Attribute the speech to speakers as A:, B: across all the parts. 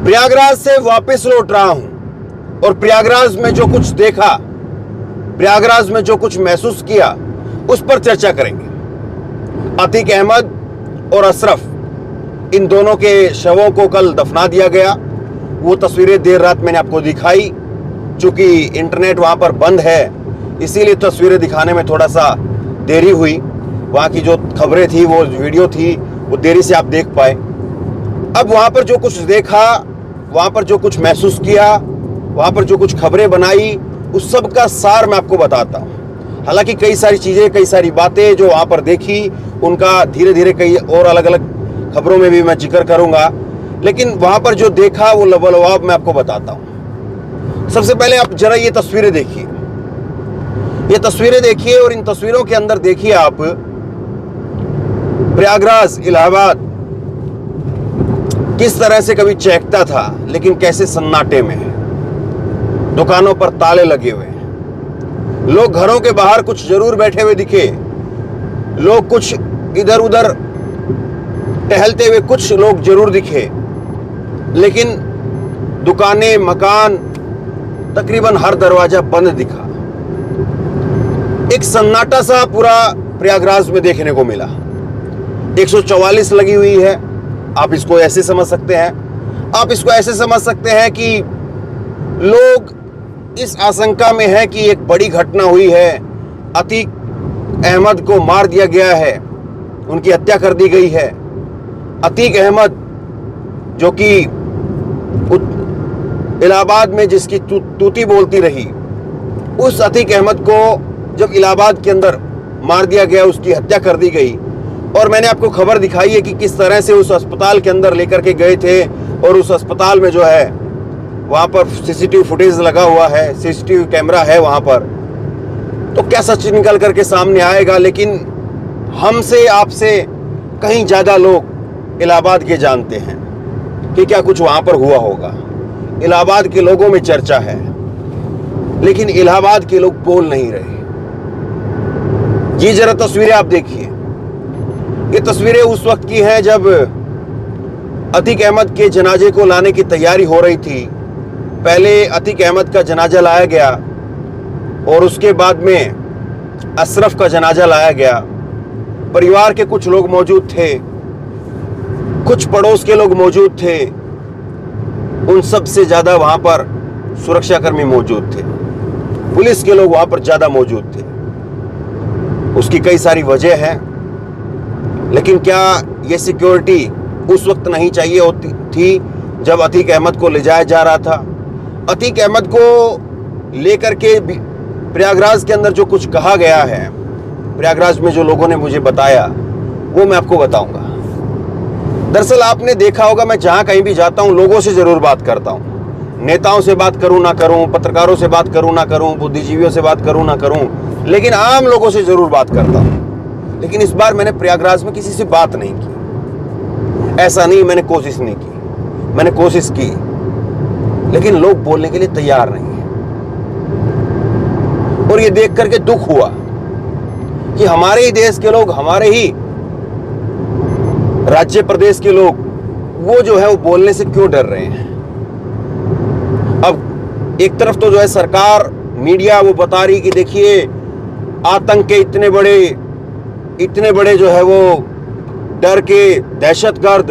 A: प्रयागराज से वापस लौट रहा हूं और प्रयागराज में जो कुछ देखा, प्रयागराज में जो कुछ महसूस किया, उस पर चर्चा करेंगे। अतीक अहमद और अशरफ, इन दोनों के शवों को कल दफना दिया गया। वो तस्वीरें देर रात मैंने आपको दिखाई। चूंकि इंटरनेट वहां पर बंद है, इसीलिए तस्वीरें दिखाने में थोड़ा सा देरी हुई। वहां की जो खबरें थी, वो वीडियो थी, वो देरी से आप देख पाए। अब वहां पर जो कुछ देखा, वहां पर जो कुछ महसूस किया, वहां पर जो कुछ खबरें बनाई, उस सब का सार मैं आपको बताता हूं। हालांकि कई सारी चीजें, कई सारी बातें जो वहां पर देखी, उनका धीरे धीरे कई और अलग अलग खबरों में भी मैं जिक्र करूंगा, लेकिन वहां पर जो देखा वो लवाब मैं आपको बताता हूं। सबसे पहले आप जरा ये तस्वीरें देखिए, ये तस्वीरें देखिए और इन तस्वीरों के अंदर देखिए आप प्रयागराज, इलाहाबाद किस तरह से कभी चहकता था, लेकिन कैसे सन्नाटे में है। दुकानों पर ताले लगे हुए हैं, लोग घरों के बाहर कुछ जरूर बैठे हुए दिखे, लोग कुछ इधर उधर टहलते हुए कुछ लोग जरूर दिखे, लेकिन दुकानें, मकान, तकरीबन हर दरवाजा बंद दिखा। एक सन्नाटा सा पूरा प्रयागराज में देखने को मिला। 144 लगी हुई है। आप इसको ऐसे समझ सकते हैं, आप इसको ऐसे समझ सकते हैं कि लोग इस आशंका में है कि एक बड़ी घटना हुई है, अतीक अहमद को मार दिया गया है, उनकी हत्या कर दी गई है। अतीक अहमद जो कि इलाहाबाद में जिसकी तूती बोलती रही, उस अतीक अहमद को जब इलाहाबाद के अंदर मार दिया गया, उसकी हत्या कर दी गई। और मैंने आपको खबर दिखाई है कि किस तरह से उस अस्पताल के अंदर लेकर के गए थे, और उस अस्पताल में जो है वहां पर सीसीटीवी फुटेज लगा हुआ है, सीसीटीवी कैमरा है वहां पर। तो क्या सच निकल करके सामने आएगा, लेकिन हमसे, आपसे कहीं ज्यादा लोग इलाहाबाद के जानते हैं कि क्या कुछ वहां पर हुआ होगा। इलाहाबाद के लोगों में चर्चा है, लेकिन इलाहाबाद के लोग बोल नहीं रहे। ये जरा तस्वीरें आप देखिए। ये तस्वीरें उस वक्त की हैं जब अतीक अहमद के जनाजे को लाने की तैयारी हो रही थी। पहले अतीक अहमद का जनाजा लाया गया और उसके बाद में अशरफ का जनाजा लाया गया। परिवार के कुछ लोग मौजूद थे, कुछ पड़ोस के लोग मौजूद थे, उन सब से ज्यादा वहां पर सुरक्षाकर्मी मौजूद थे, पुलिस के लोग वहां पर ज्यादा मौजूद थे। उसकी कई सारी वजह हैं, लेकिन क्या ये सिक्योरिटी उस वक्त नहीं चाहिए होती थी जब अतीक अहमद को ले जाया जा रहा था? अतीक अहमद को लेकर के प्रयागराज के अंदर जो कुछ कहा गया है, प्रयागराज में जो लोगों ने मुझे बताया, वो मैं आपको बताऊंगा। दरअसल आपने देखा होगा, मैं जहां कहीं भी जाता हूं लोगों से जरूर बात करता हूं। नेताओं से बात करूं ना करूं, पत्रकारों से बात करूं ना करूं, बुद्धिजीवियों से बात करूं ना करूं, लेकिन आम लोगों से जरूर बात करता हूं। लेकिन इस बार मैंने प्रयागराज में किसी से बात नहीं की। ऐसा नहीं मैंने कोशिश नहीं की, मैंने कोशिश की, लेकिन लोग बोलने के लिए तैयार नहीं है। और ये देख करके दुख हुआ कि हमारे ही देश के लोग, हमारे ही राज्य प्रदेश के लोग, वो जो है वो बोलने से क्यों डर रहे हैं। अब एक तरफ तो जो है सरकार, मीडिया वो बता रही कि देखिए आतंक के इतने बड़े जो है वो डर के दहशतगर्द,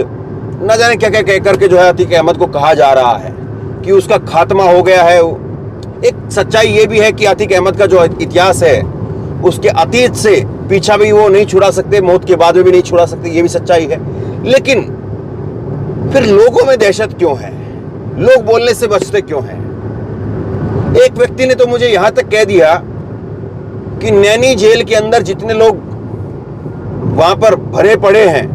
A: न जाने क्या क्या कह करके जो है अतीक अहमद को कहा जा रहा है कि उसका खात्मा हो गया है। एक सच्चाई ये भी है कि अतीक अहमद का जो इतिहास है, उसके अतीत से पीछा भी वो नहीं छुड़ा सकते, मौत के बाद में भी नहीं छुड़ा सकते, ये भी सच्चाई है। लेकिन फिर लोगों में दहशत क्यों है, लोग बोलने से बचते क्यों हैं? एक व्यक्ति ने तो मुझे यहां तक कह दिया कि नैनी जेल के अंदर जितने लोग वहां पर भरे पड़े हैं,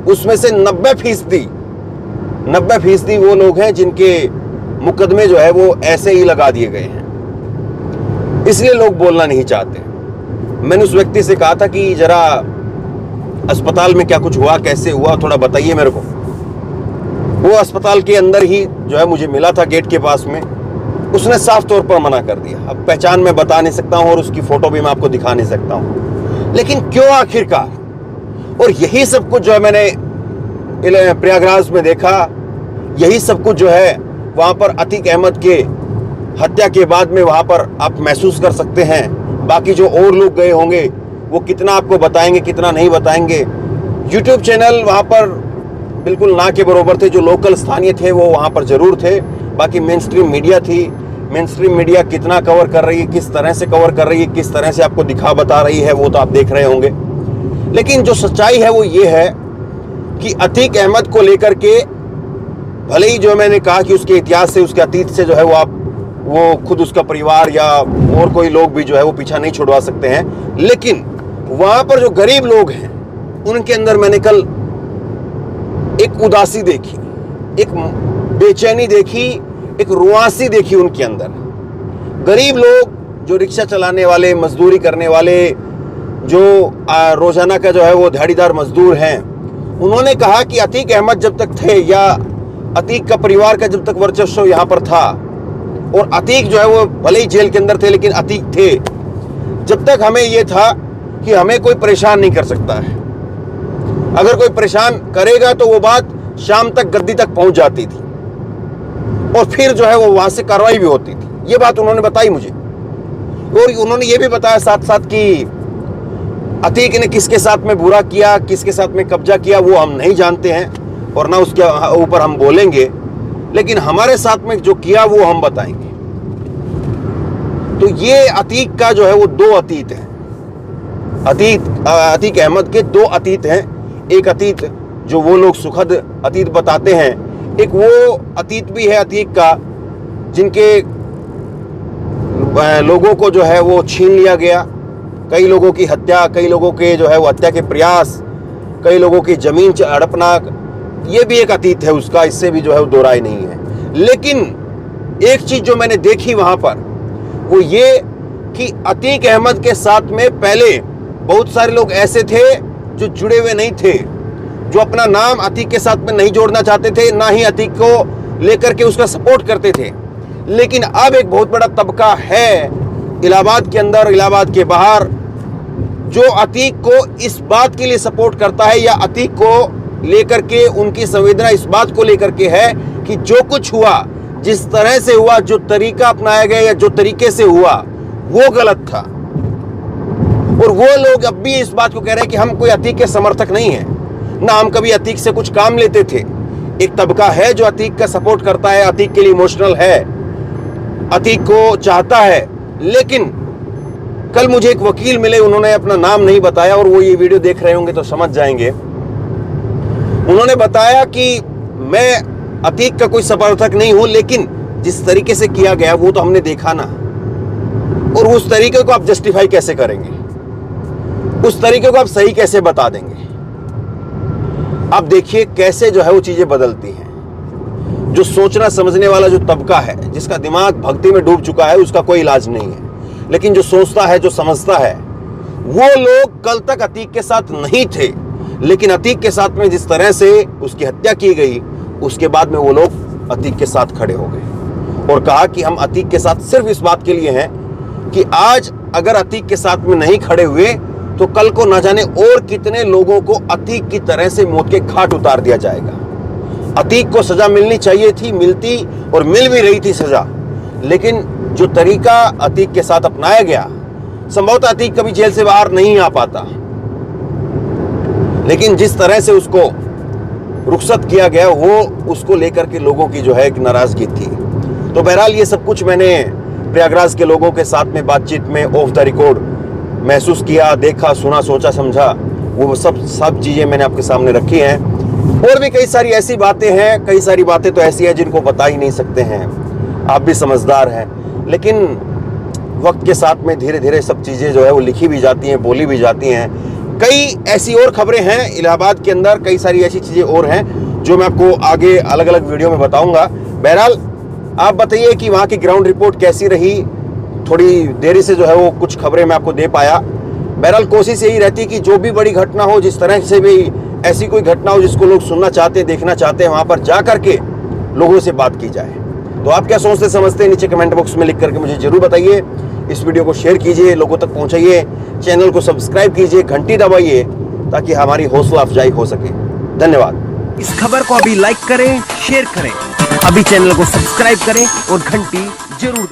A: उसमें से 90% वो लोग हैं जिनके मुकदमे जो है वो ऐसे ही लगा दिए गए हैं, इसलिए लोग बोलना नहीं चाहते। मैंने उस व्यक्ति से कहा था कि जरा अस्पताल में क्या कुछ हुआ, कैसे हुआ, थोड़ा बताइए मेरे को। वो अस्पताल के अंदर ही जो है मुझे मिला था, गेट के पास में। उसने साफ तौर पर मना कर दिया। अब पहचान मैं बता नहीं सकता हूं और उसकी फोटो भी मैं आपको दिखा नहीं सकता हूं, लेकिन क्यों आखिरकार? और यही सब कुछ जो है मैंने प्रयागराज में देखा, यही सब कुछ जो है वहाँ पर अतीक अहमद के हत्या के बाद में वहाँ पर आप महसूस कर सकते हैं। बाकी जो और लोग गए होंगे वो कितना आपको बताएंगे, कितना नहीं बताएंगे। यूट्यूब चैनल वहाँ पर बिल्कुल ना के बराबर थे। जो लोकल स्थानीय थे वो वहाँ पर ज़रूर थे। बाकी मेन स्ट्रीम मीडिया थी। मेन स्ट्रीम मीडिया कितना कवर कर रही है, किस तरह से कवर कर रही है, किस तरह से आपको दिखा बता रही है, वो तो आप देख रहे होंगे। लेकिन जो सच्चाई है वो ये है कि अतीक अहमद को लेकर के भले ही जो मैंने कहा कि उसके इतिहास से, उसके अतीत से जो है वो खुद उसका परिवार या और कोई लोग भी जो है वो पीछा नहीं छुड़वा सकते हैं, लेकिन वहाँ पर जो गरीब लोग हैं उनके अंदर मैंने कल एक उदासी देखी, एक बेचैनी देखी, एक रुआंसी देखी उनके अंदर। गरीब लोग जो रिक्शा चलाने वाले, मजदूरी करने वाले, जो रोजाना का जो है वो दिहाड़ीदार मजदूर हैं, उन्होंने कहा कि अतीक अहमद जब तक थे या अतीक का परिवार का जब तक वर्चस्व यहाँ पर था, और अतीक जो है वो भले ही जेल के अंदर थे लेकिन अतीक थे, जब तक हमें ये था कि हमें कोई परेशान नहीं कर सकता है। अगर कोई परेशान करेगा तो वो बात शाम तक गद्दी तक पहुंच जाती थी और फिर जो है वो वहां से कार्रवाई भी होती थी। ये बात उन्होंने बताई मुझे। और उन्होंने ये भी बताया साथ साथ कि अतीक ने किसके साथ में बुरा किया, किसके साथ में कब्जा किया, वो हम नहीं जानते हैं और ना उसके ऊपर हम बोलेंगे, लेकिन हमारे साथ में जो किया वो हम बताएंगे। तो ये अतीक का जो है वो दो अतीत है। अतीक अहमद के दो अतीत हैं। एक अतीत जो वो लोग सुखद अतीत बताते हैं, एक वो अतीत भी है अतीक का जिनके लोगों को जो है वो छीन लिया गया, कई लोगों की हत्या, कई लोगों के जो है वो हत्या के प्रयास, कई लोगों की जमीन हड़पना, ये भी एक अतीत है उसका, इससे भी जो है वो दो राय नहीं है। लेकिन एक चीज जो मैंने देखी वहां पर वो ये कि अतीक अहमद के साथ में पहले बहुत सारे लोग ऐसे थे जो जुड़े हुए नहीं थे, जो अपना नाम अतीक के साथ में नहीं जोड़ना चाहते थे, ना ही अतीक को लेकर के उसका सपोर्ट करते थे। लेकिन अब एक बहुत बड़ा तबका है इलाहाबाद के अंदर, इलाहाबाद के बाहर, जो अतीक को इस बात के लिए सपोर्ट करता है या अतीक को लेकर के उनकी संवेदना इस बात को लेकर के है कि जो कुछ हुआ, जिस तरह से हुआ, जो तरीका अपनाया गया या जो तरीके से हुआ वो गलत था। और वो लोग अब भी इस बात को कह रहे हैं कि हम कोई अतीक के समर्थक नहीं है, ना हम कभी अतीक से कुछ काम लेते थे। एक तबका है जो अतीक का सपोर्ट करता है, अतीक के लिए इमोशनल है, अतीक को चाहता है। लेकिन कल मुझे एक वकील मिले, उन्होंने अपना नाम नहीं बताया और वो ये वीडियो देख रहे होंगे तो समझ जाएंगे। उन्होंने बताया कि मैं अतीक का कोई समर्थक नहीं हूं, लेकिन जिस तरीके से किया गया वो तो हमने देखा ना, और उस तरीके को आप जस्टिफाई कैसे करेंगे, उस तरीके को आप सही कैसे बता देंगे। आप देखिए कैसे जो है वो चीजें बदलती हैं। जो सोचना समझने वाला जो तबका है, जिसका दिमाग भक्ति में डूब चुका है, उसका कोई इलाज नहीं है। लेकिन जो सोचता है, जो समझता है, वो लोग कल तक अतीक के साथ नहीं थे, लेकिन अतीक के साथ में जिस तरह से उसकी हत्या की गई, उसके बाद में वो लोग अतीक के साथ खड़े हो गए और कहा कि हम अतीक के साथ सिर्फ इस बात के लिए हैं कि आज अगर अतीक के साथ में नहीं खड़े हुए तो कल को न जाने और कितने लोगों को अतीक की तरह से मौत के घाट उतार दिया जाएगा। अतीक को सजा मिलनी चाहिए थी, मिलती और मिल भी रही थी सजा, लेकिन जो तरीका अतीक के साथ अपनाया गया, संभवतः अतीक कभी जेल से बाहर नहीं आ पाता, लेकिन जिस तरह से उसको रुखसत किया गया वो उसको लेकर के लोगों की जो है एक नाराजगी थी। तो बहरहाल ये सब कुछ मैंने प्रयागराज के लोगों के साथ में बातचीत में ऑफ द रिकॉर्ड महसूस किया, देखा, सुना, सोचा, समझा, वो सब चीज़ें मैंने आपके सामने रखी हैं। और भी कई सारी ऐसी बातें हैं, कई सारी बातें तो ऐसी हैं जिनको बता ही नहीं सकते हैं, आप भी समझदार हैं, लेकिन वक्त के साथ में धीरे धीरे सब चीज़ें जो है वो लिखी भी जाती हैं, बोली भी जाती हैं। कई ऐसी और खबरें हैं इलाहाबाद के अंदर, कई सारी ऐसी चीज़ें और हैं जो मैं आपको आगे अलग अलग वीडियो में बताऊंगा। बहरहाल आप बताइए कि वहाँ की ग्राउंड रिपोर्ट कैसी रही। थोड़ी देरी से जो है वो कुछ खबरें मैं आपको दे पाया। बहरहाल कोशिश यही रहती कि जो भी बड़ी घटना हो, जिस तरह से भी ऐसी कोई घटना हो जिसको लोग सुनना चाहते हैं, देखना चाहते हैं, वहाँ पर जा करके लोगों से बात की जाए। तो आप क्या सोचते समझते हैं, नीचे कमेंट बॉक्स में लिख करके मुझे जरूर बताइए। इस वीडियो को शेयर कीजिए, लोगों तक पहुँचाइए, चैनल को सब्सक्राइब कीजिए, घंटी दबाइए ताकि हमारी हौसला अफजाई हो सके। धन्यवाद। इस खबर को अभी लाइक करें, शेयर करें, अभी चैनल को सब्सक्राइब करें और घंटी जरूर